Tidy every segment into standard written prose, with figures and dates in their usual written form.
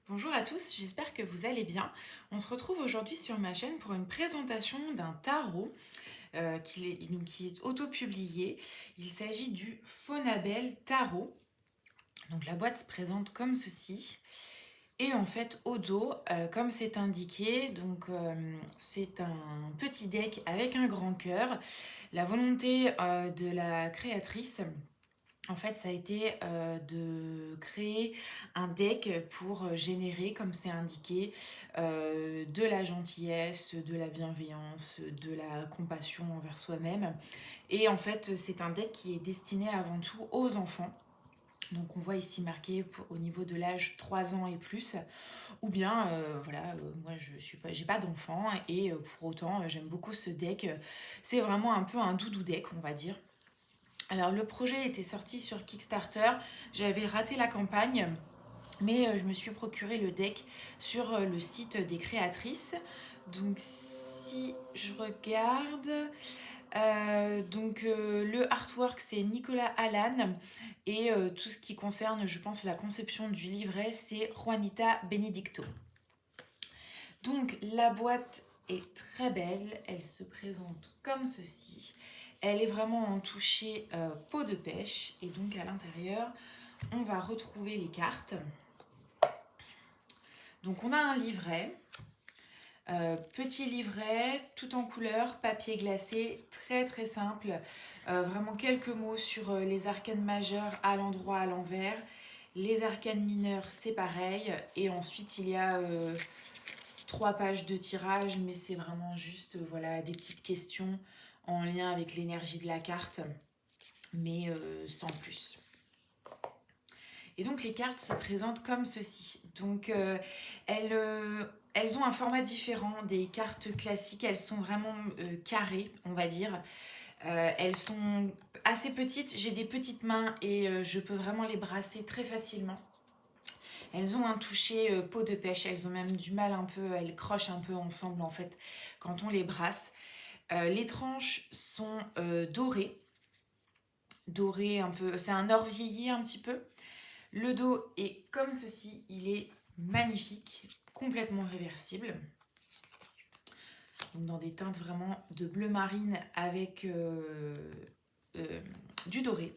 Bonjour à tous, j'espère que vous allez bien. On se retrouve aujourd'hui sur ma chaîne pour une présentation d'un tarot qui est auto-publié. Il s'agit du Phonabel Tarot. Donc la boîte se présente comme ceci. Et en fait, au dos, comme c'est indiqué, c'est un petit deck avec un grand cœur. La volonté de la créatrice, en fait, ça a été de créer un deck pour générer, comme c'est indiqué, de la gentillesse, de la bienveillance, de la compassion envers soi-même. Et en fait, c'est un deck qui est destiné avant tout aux enfants. Donc on voit ici marqué au niveau de l'âge 3 ans et plus, ou bien moi j'ai pas d'enfant et pour autant j'aime beaucoup ce deck. C'est vraiment un peu un doudou deck, on va dire. Alors le projet était sorti sur Kickstarter, j'avais raté la campagne, mais je me suis procuré le deck sur le site des créatrices. Donc si je regarde, le artwork c'est Nicolas Allan et tout ce qui concerne, je pense, la conception du livret, c'est Juanita Benedicto. Donc la boîte est très belle, elle se présente comme ceci. Elle est vraiment en toucher peau de pêche et donc à l'intérieur on va retrouver les cartes. Donc on a un livret, petit livret tout en couleur, papier glacé, très très simple. Vraiment quelques mots sur les arcanes majeures à l'endroit, à l'envers. Les arcanes mineures c'est pareil et ensuite il y a 3 pages de tirage, mais c'est vraiment juste voilà, des petites questions en lien avec l'énergie de la carte, mais sans plus. Et donc les cartes se présentent comme ceci. Donc elles ont un format différent des cartes classiques, elles sont vraiment carrées, on va dire. Elles sont assez petites, j'ai des petites mains et je peux vraiment les brasser très facilement. Elles ont un toucher peau de pêche, elles ont même du mal un peu, elles crochent un peu ensemble en fait quand on les brasse. Les tranches sont dorées, dorées un peu, c'est un or vieilli un petit peu. Le dos est comme ceci, il est magnifique, complètement réversible. Donc dans des teintes vraiment de bleu marine avec du doré.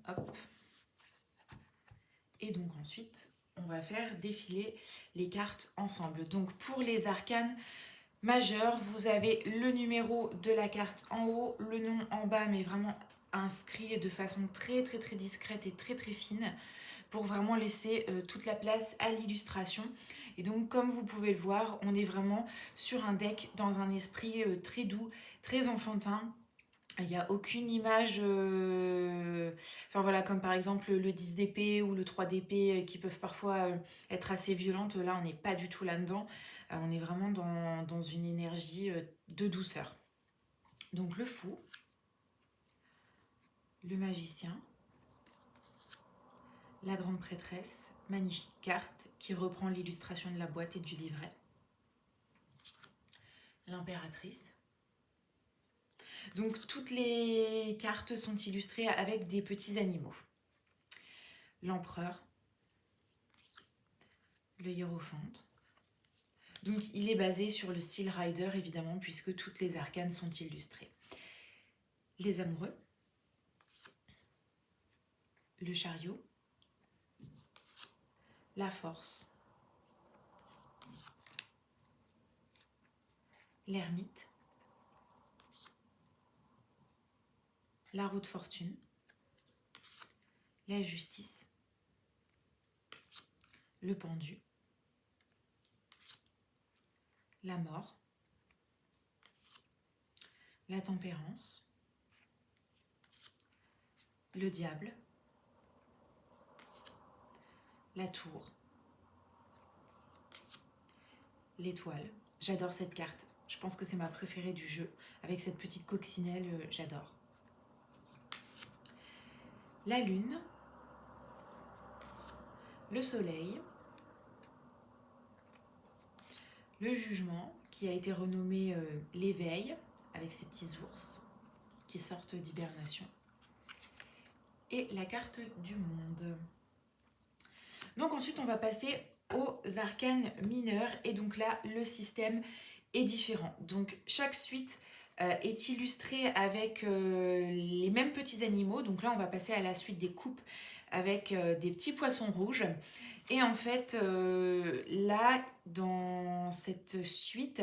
Hop. Et donc ensuite, on va faire défiler les cartes ensemble. Donc pour les arcanes majeurs, vous avez le numéro de la carte en haut, le nom en bas, mais vraiment inscrit de façon très très très discrète et très très fine pour vraiment laisser toute la place à l'illustration. Et donc comme vous pouvez le voir, on est vraiment sur un deck dans un esprit très doux, très enfantin. Il n'y a aucune image, enfin voilà, comme par exemple le 10 d'épée ou le 3 d'épée qui peuvent parfois être assez violentes. Là, on n'est pas du tout là-dedans. On est vraiment dans une énergie de douceur. Donc le fou, le magicien, la grande prêtresse, magnifique carte qui reprend l'illustration de la boîte et du livret. L'impératrice. Donc toutes les cartes sont illustrées avec des petits animaux. L'empereur, le hiérophante. Donc il est basé sur le style Rider évidemment puisque toutes les arcanes sont illustrées. Les amoureux, le chariot, la force, l'ermite, la roue de fortune, la justice, le pendu, la mort, la tempérance, le diable, la tour, l'étoile. J'adore cette carte. Je pense que c'est ma préférée du jeu. Avec cette petite coccinelle, j'adore. La lune, le soleil, le jugement, qui a été renommé l'éveil, avec ses petits ours qui sortent d'hibernation. Et la carte du monde. Donc ensuite, on va passer aux arcanes mineurs. Et donc là, le système est différent. Donc chaque suite est illustrée avec les mêmes petits animaux. Donc là, on va passer à la suite des coupes avec des petits poissons rouges. Et en fait, là, dans cette suite,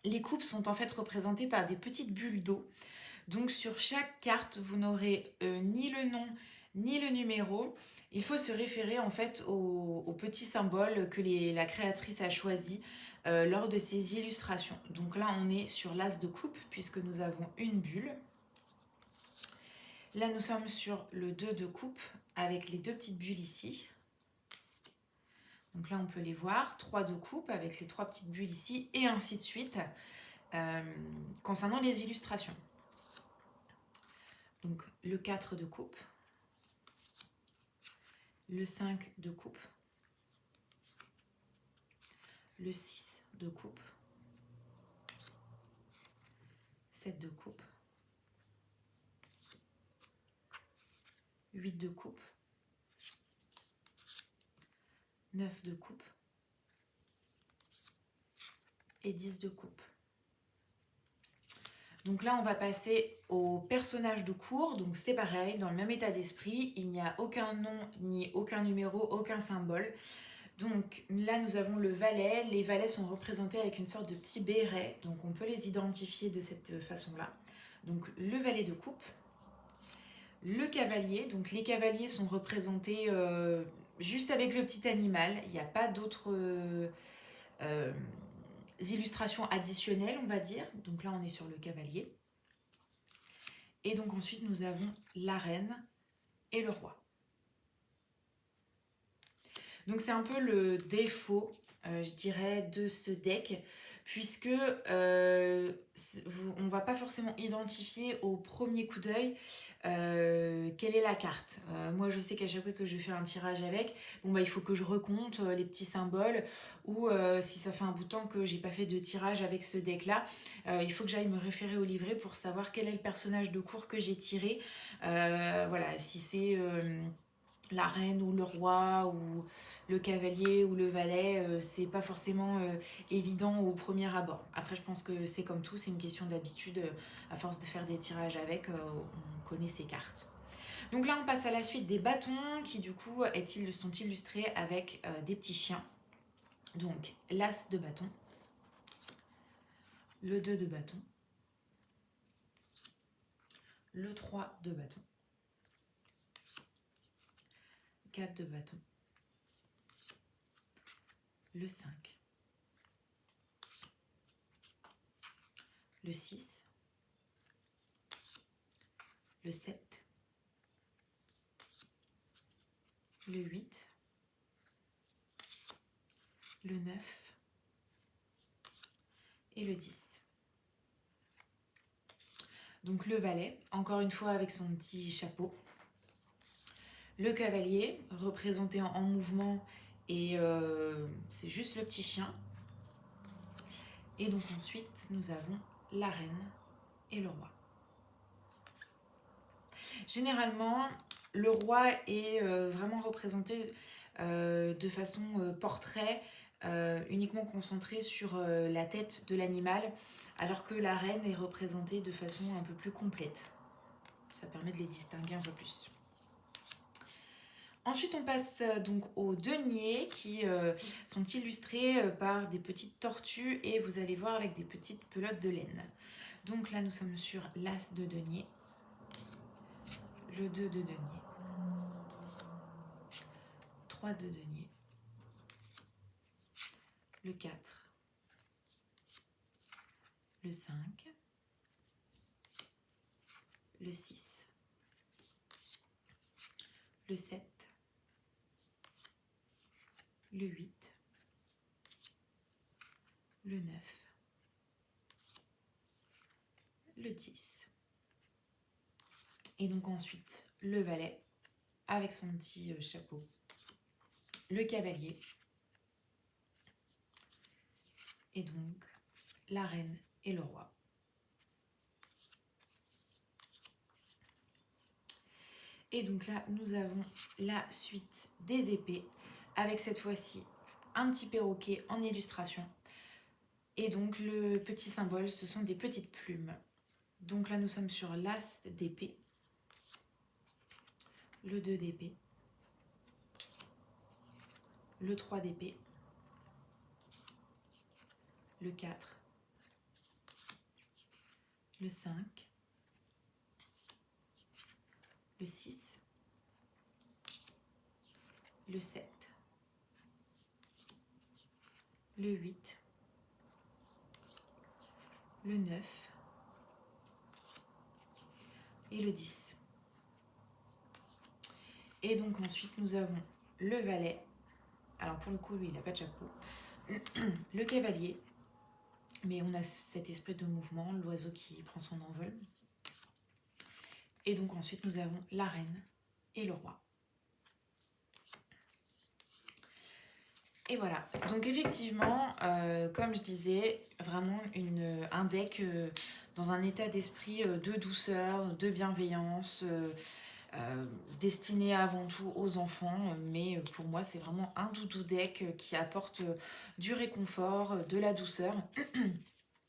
les coupes sont en fait représentées par des petites bulles d'eau. Donc sur chaque carte, vous n'aurez ni le nom ni le numéro. Il faut se référer en fait au petit symbole que la créatrice a choisi lors de ses illustrations. Donc là, on est sur l'as de coupe puisque nous avons une bulle. Là, nous sommes sur le 2 de coupe avec les deux petites bulles ici. Donc là, on peut les voir. 3 de coupe avec les 3 petites bulles ici et ainsi de suite concernant les illustrations. Donc le 4 de coupe, le 5 de coupe, le 6 de coupe, 7 de coupe, 8 de coupe, 9 de coupe et 10 de coupe. Donc là, on va passer au personnage de cours. Donc c'est pareil, dans le même état d'esprit, il n'y a aucun nom, ni aucun numéro, aucun symbole. Donc là, nous avons le valet. Les valets sont représentés avec une sorte de petit béret. Donc on peut les identifier de cette façon-là. Donc le valet de coupe, le cavalier. Donc les cavaliers sont représentés juste avec le petit animal. Il n'y a pas d'autres illustrations additionnelles, on va dire. Donc là, on est sur le cavalier. Et donc ensuite, nous avons la reine et le roi. Donc c'est un peu le défaut, je dirais, de ce deck, puisque on ne va pas forcément identifier au premier coup d'œil quelle est la carte. Moi, je sais qu'à chaque fois que je fais un tirage avec, bon, bah, il faut que je recompte les petits symboles, ou si ça fait un bout de temps que j'ai pas fait de tirage avec ce deck-là, il faut que j'aille me référer au livret pour savoir quel est le personnage de cours que j'ai tiré. Voilà, si c'est la reine ou le roi ou le cavalier ou le valet, c'est pas forcément évident au premier abord. Après, je pense que c'est comme tout, c'est une question d'habitude. À force de faire des tirages avec, on connaît ces cartes. Donc là, on passe à la suite des bâtons qui du coup sont illustrés avec des petits chiens. Donc l'as de bâton, le 2 de bâton, le 3 de bâton, 4 de bâton, le 5, le 6, le 7, le 8, le 9 et le 10. Donc le valet, encore une fois avec son petit chapeau. Le cavalier, représenté en mouvement, et c'est juste le petit chien. Et donc ensuite, nous avons la reine et le roi. Généralement, le roi est vraiment représenté de façon portrait, uniquement concentré sur la tête de l'animal, alors que la reine est représentée de façon un peu plus complète. Ça permet de les distinguer un peu plus. Ensuite, on passe donc aux deniers qui sont illustrés par des petites tortues et vous allez voir avec des petites pelotes de laine. Donc là, nous sommes sur l'as de denier, le 2 de denier, 3 de denier, le 4, le 5, le 6, le 7, le 8, le 9, le 10. Et donc ensuite, le valet avec son petit chapeau, le cavalier, et donc la reine et le roi. Et donc là, nous avons la suite des épées. avec cette fois-ci un petit perroquet en illustration. Et donc le petit symbole, ce sont des petites plumes. Donc là, nous sommes sur l'as d'épée, le 2 d'épée, le 3 d'épée, le 4, le 5, le 6, le 7, le 8, le 9 et le 10. Et donc ensuite, nous avons le valet. Alors pour le coup, lui, il n'a pas de chapeau. Le cavalier. Mais on a cet esprit de mouvement, l'oiseau qui prend son envol. Et donc ensuite, nous avons la reine et le roi. Et voilà. Donc effectivement, comme je disais, vraiment un deck dans un état d'esprit de douceur, de bienveillance, destiné avant tout aux enfants. Mais pour moi, c'est vraiment un doudou deck qui apporte du réconfort, de la douceur.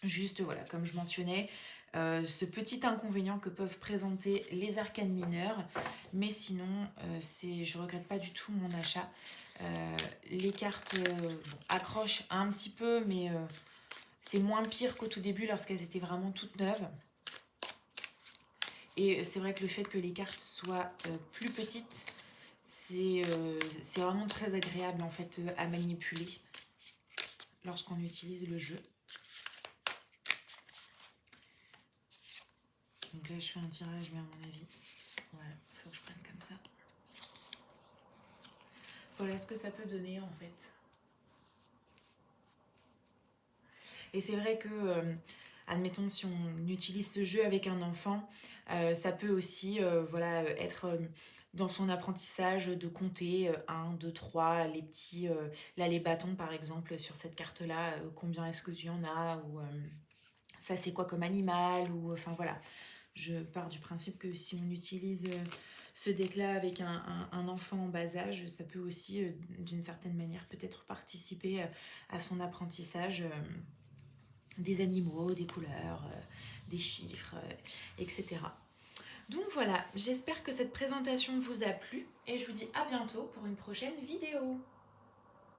Juste, voilà, comme je mentionnais, ce petit inconvénient que peuvent présenter les arcanes mineurs. Mais sinon, je regrette pas du tout mon achat. Les cartes accrochent un petit peu, mais c'est moins pire qu'au tout début lorsqu'elles étaient vraiment toutes neuves. Et c'est vrai que le fait que les cartes soient plus petites, c'est vraiment très agréable en fait à manipuler lorsqu'on utilise le jeu. Donc là, je fais un tirage, mais à mon avis, voilà, il faut que je prenne comme ça. Voilà ce que ça peut donner, en fait. Et c'est vrai que, admettons, si on utilise ce jeu avec un enfant, ça peut aussi voilà, être dans son apprentissage de compter 1, 2, 3, les petits... là, les bâtons, par exemple, sur cette carte-là, combien est-ce que tu en as, ou ça, c'est quoi comme animal, ou... Enfin, voilà. Je pars du principe que si on utilise ce deck-là avec un enfant en bas âge, ça peut aussi, d'une certaine manière, peut-être participer à son apprentissage des animaux, des couleurs, des chiffres, etc. Donc voilà, j'espère que cette présentation vous a plu et je vous dis à bientôt pour une prochaine vidéo.